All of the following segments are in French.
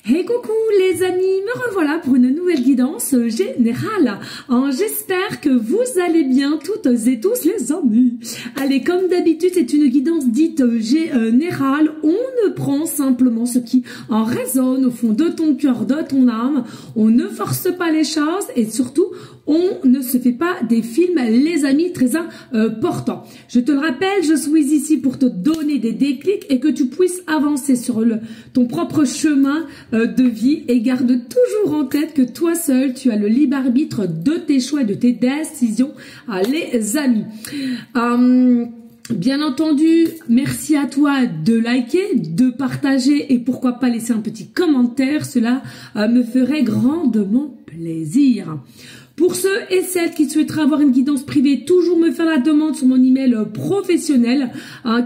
Hey coucou les amis, me revoilà pour une nouvelle guidance générale. J'espère que vous allez bien toutes et tous les amis. Allez, comme d'habitude, c'est une guidance dite générale. On ne prend simplement ce qui en résonne au fond de ton cœur, de ton âme. On ne force pas les choses et surtout, on ne se fait pas des films, les amis, très importants. Je te le rappelle, je suis ici pour te donner des déclics et que tu puisses avancer sur ton propre chemin de vie, et garde toujours en tête que toi seul, tu as le libre arbitre de tes choix et de tes décisions, les amis. Bien entendu, merci à toi de liker, de partager et pourquoi pas laisser un petit commentaire, cela me ferait grandement plaisir. Pour ceux et celles qui souhaiteraient avoir une guidance privée, toujours me faire la demande sur mon email professionnel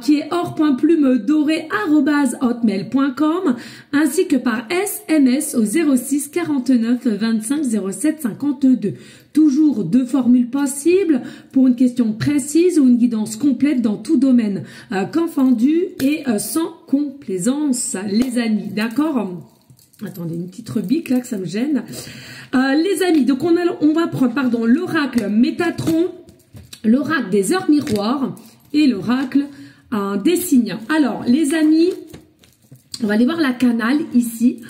qui est or.plumedoré@hotmail.com ainsi que par SMS au 06 49 25 07 52. Toujours deux formules possibles pour une question précise ou une guidance complète dans tout domaine confondu et sans complaisance, les amis, d'accord? Attendez, une petite rebique là que ça me gêne. Les amis, donc on va prendre l'oracle Métatron, l'oracle des heures miroirs et l'oracle des signes. Alors les amis, on va aller voir la canal ici.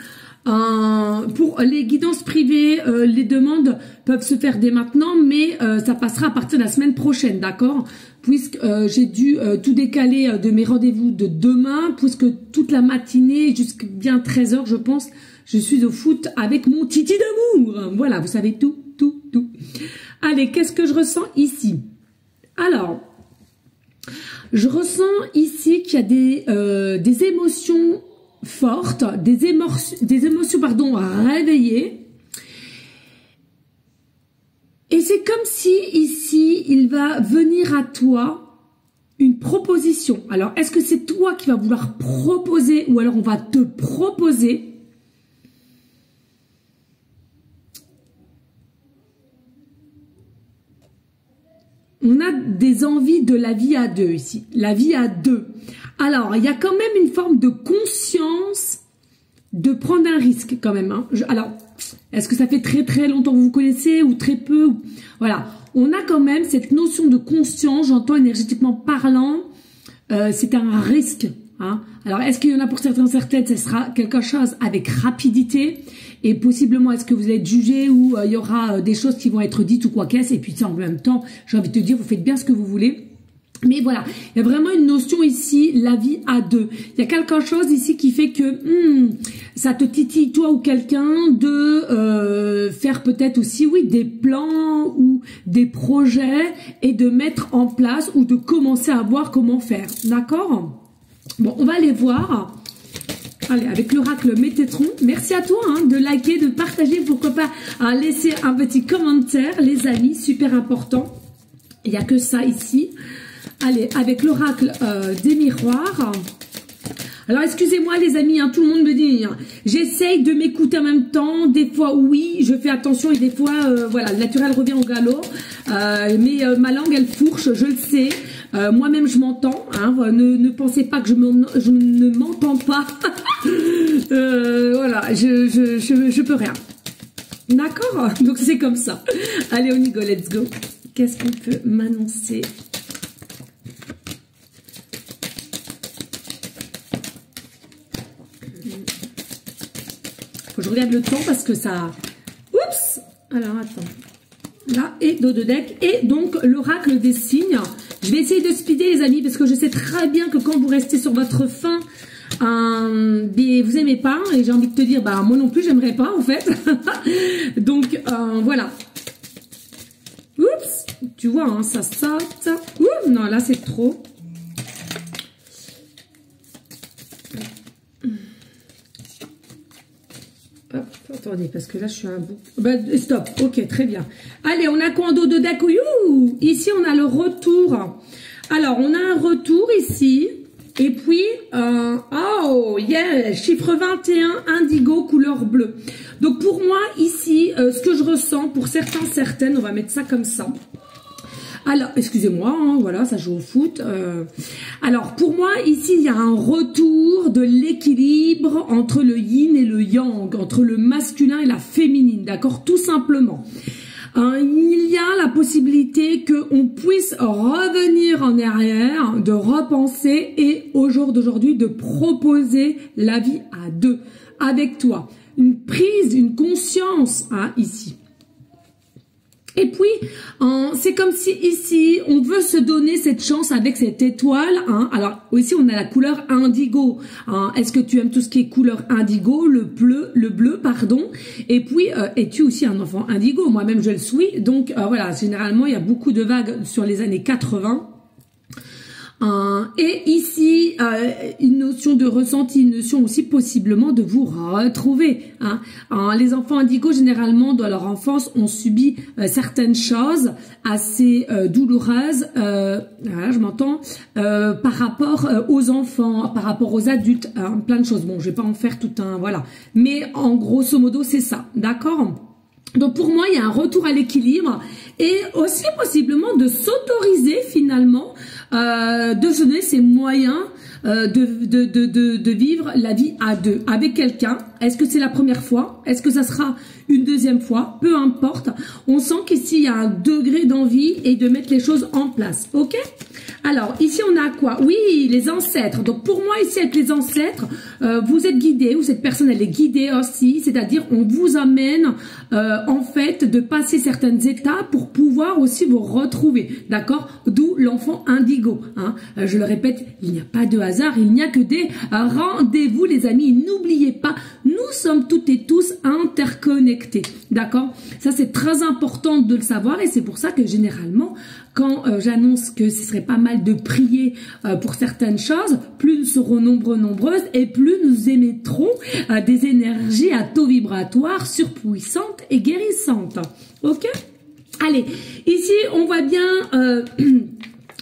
Pour les guidances privées, les demandes peuvent se faire dès maintenant, mais ça passera à partir de la semaine prochaine, d'accord? Puisque j'ai dû tout décaler de mes rendez-vous de demain, puisque toute la matinée, jusqu'à bien 13 h, je pense, je suis au foot avec mon titi d'amour. Voilà, vous savez tout. Allez, qu'est-ce que je ressens ici? Alors, je ressens ici qu'il y a des émotions fortes, des émotions réveillées. Et c'est comme si ici, il va venir à toi une proposition. Alors, est-ce que c'est toi qui vas vouloir proposer ou alors on va te proposer? On a des envies de la vie à deux ici, la vie à deux. Alors, il y a quand même une forme de conscience de prendre un risque quand même. Alors, est-ce que ça fait très longtemps que vous vous connaissez ou très peu? Voilà, on a quand même cette notion de conscience, j'entends énergétiquement parlant, c'est un risque. Alors, est-ce qu'il y en a pour certaines, ce sera quelque chose avec rapidité et possiblement est-ce que vous êtes jugé ou il y aura des choses qui vont être dites ou quoi qu'est-ce, et puis ça en même temps, j'ai envie de te dire, vous faites bien ce que vous voulez. Mais voilà, il y a vraiment une notion ici, la vie à deux. Il y a quelque chose ici qui fait que ça te titille toi ou quelqu'un de faire peut-être aussi, oui, des plans ou des projets et de mettre en place ou de commencer à voir comment faire. D'accord? Bon, on va aller voir. Allez, avec l'oracle Métatron. Merci à toi de liker, de partager, pourquoi pas laisser un petit commentaire, les amis, super important. Il n'y a que ça ici. Allez, avec l'oracle des miroirs. Alors, excusez-moi les amis, tout le monde me dit, j'essaye de m'écouter en même temps. Des fois, oui, je fais attention et des fois, voilà, le naturel revient au galop. Mais ma langue, elle fourche, je le sais. Moi-même, je m'entends. Ne pensez pas que je ne m'entends pas. Voilà, je peux rien. D'accord? Donc, c'est comme ça. Allez, on y go, let's go. Qu'est-ce qu'on peut m'annoncer? Faut que je regarde le temps parce que ça... Oups! Alors, attends. Là, et dos de deck. Et donc, l'oracle des signes. Je vais essayer de speeder, les amis, parce que je sais très bien que quand vous restez sur votre faim, vous aimez pas. Et j'ai envie de te dire, bah, moi non plus, j'aimerais pas, en fait. Donc, voilà. Oups! Tu vois, ça saute. Ouh, non, là, c'est trop. Hop, attendez, parce que là, je suis un bout... Bah, stop, ok, très bien. Allez, on a quoi en dos de deck? Ici, on a le retour. Alors, on a un retour ici. Et puis, oh, yeah, chiffre 21, indigo, couleur bleue. Donc, pour moi, ici, ce que je ressens, pour certains, certaines, on va mettre ça comme ça. Alors, excusez-moi, hein, voilà, ça joue au foot. Alors, pour moi, ici, il y a un retour de l'équilibre entre le yin et le yang, entre le masculin et la féminine, d'accord, tout simplement. Il y a la possibilité qu'on puisse revenir en arrière, de repenser et au jour d'aujourd'hui de proposer la vie à deux, avec toi. Une prise, une conscience, hein, ici. Et puis, c'est comme si ici, on veut se donner cette chance avec cette étoile. Hein. Alors, ici, on a la couleur indigo. Hein. Est-ce que tu aimes tout ce qui est couleur indigo, le bleu, pardon. Et puis, es-tu aussi un enfant indigo? Moi-même, je le suis. Donc, voilà, généralement, il y a beaucoup de vagues sur les années 80. Et ici, une notion de ressenti, une notion aussi possiblement de vous retrouver. Hein. Les enfants indigos, généralement, dans leur enfance, ont subi certaines choses assez douloureuses, voilà, je m'entends, par rapport aux enfants, par rapport aux adultes, hein, plein de choses. Bon, je vais pas en faire tout un... Voilà. Mais en grosso modo, c'est ça, d'accord ? Donc pour moi, il y a un retour à l'équilibre et aussi possiblement de s'autoriser finalement, de se donner ses moyens de vivre la vie à deux avec quelqu'un. Est-ce que c'est la première fois? Est-ce que ça sera une deuxième fois? Peu importe. On sent qu'ici, il y a un degré d'envie et de mettre les choses en place. Ok? Alors, ici, on a quoi? Oui, les ancêtres. Donc, pour moi, ici, avec les ancêtres, vous êtes guidés, ou cette personne, elle est guidée aussi. C'est-à-dire, on vous amène, en fait, de passer certaines étapes pour pouvoir aussi vous retrouver. D'accord? D'où l'enfant indigo. Hein. Je le répète, il n'y a pas de hasard, il n'y a que des rendez-vous, les amis. N'oubliez pas, nous sommes toutes et tous interconnectés. D'accord? Ça, c'est très important de le savoir et c'est pour ça que généralement, quand j'annonce que ce serait pas mal de prier pour certaines choses, plus nous serons nombreuses et plus nous émettrons des énergies à taux vibratoire surpuissantes et guérissantes. Ok? Allez, ici on voit bien...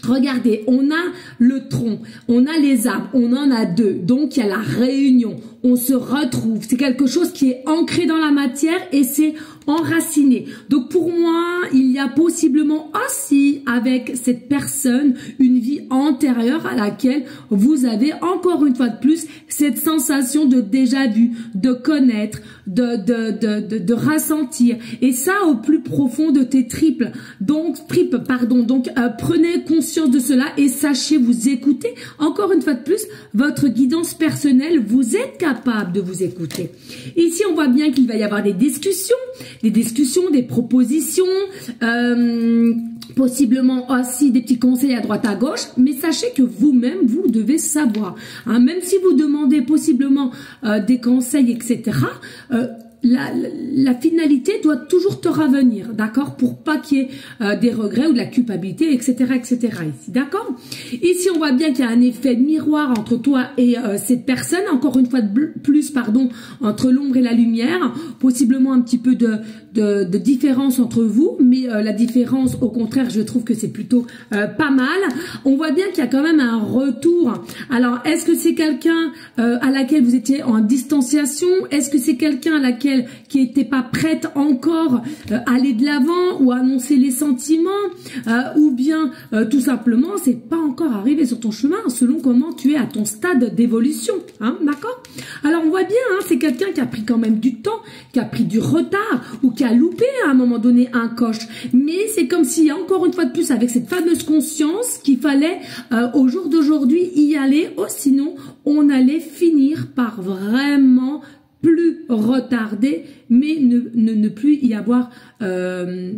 Regardez, on a le tronc, on a les arbres, on en a deux. Donc, il y a la réunion, on se retrouve. C'est quelque chose qui est ancré dans la matière et c'est enraciné. Donc, pour moi, il y a possiblement aussi avec cette personne une vie antérieure à laquelle vous avez encore une fois de plus cette sensation de déjà vu, de connaître, de ressentir. Et ça au plus profond de tes tripes. Donc, prenez conscience de cela et sachez vous écouter. Encore une fois de plus, votre guidance personnelle, vous êtes capable de vous écouter. Ici, on voit bien qu'il va y avoir des discussions, des propositions, possiblement aussi des petits conseils à droite à gauche, mais sachez que vous-même, vous devez savoir. Hein, même si vous demandez possiblement des conseils, etc., la finalité doit toujours te revenir, d'accord, pour pas qu'il y ait des regrets ou de la culpabilité, etc., etc. ici, d'accord. Ici, on voit bien qu'il y a un effet de miroir entre toi et cette personne, encore une fois de plus, pardon, entre l'ombre et la lumière, possiblement un petit peu de différence entre vous, mais la différence, au contraire, je trouve que c'est plutôt pas mal. On voit bien qu'il y a quand même un retour. Alors, est-ce que c'est quelqu'un à laquelle vous étiez en distanciation? Est-ce que c'est quelqu'un à laquelle qui n'était pas prête encore à aller de l'avant ou à annoncer les sentiments, ou bien tout simplement c'est pas encore arrivé sur ton chemin selon comment tu es à ton stade d'évolution, hein, d'accord? Alors on voit bien, hein, c'est quelqu'un qui a pris quand même du temps, qui a pris du retard ou qui a loupé à un moment donné un coche, mais c'est comme si encore une fois de plus avec cette fameuse conscience qu'il fallait au jour d'aujourd'hui y aller, sinon on allait finir par vraiment plus retardé, mais ne plus y avoir de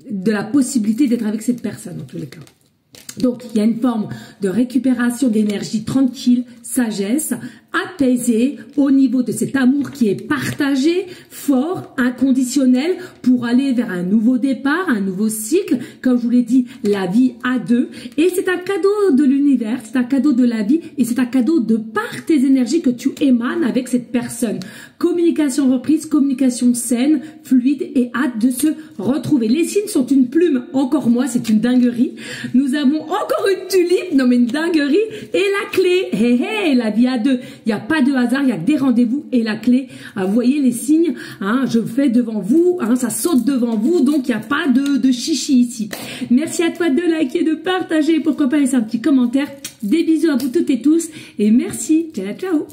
la possibilité d'être avec cette personne en tous les cas. Donc, il y a une forme de récupération d'énergie tranquille, sagesse, apaisée au niveau de cet amour qui est partagé, fort, inconditionnel pour aller vers un nouveau départ, un nouveau cycle. Comme je vous l'ai dit, la vie à deux. Et c'est un cadeau de l'univers, c'est un cadeau de la vie et c'est un cadeau de par tes énergies que tu émanes avec cette personne. Communication reprise, communication saine, fluide et hâte de se retrouver. Les signes sont une plume, encore moi, c'est une dinguerie. Nous avons encore une tulipe, non mais une dinguerie, et la clé, la vie à deux, il n'y a pas de hasard, il y a des rendez-vous, et la clé, vous voyez les signes, hein, je fais devant vous, hein, ça saute devant vous, donc il n'y a pas de chichi ici. Merci à toi de liker, de partager, pourquoi pas laisser un petit commentaire, des bisous à vous toutes et tous, et merci, ciao ciao.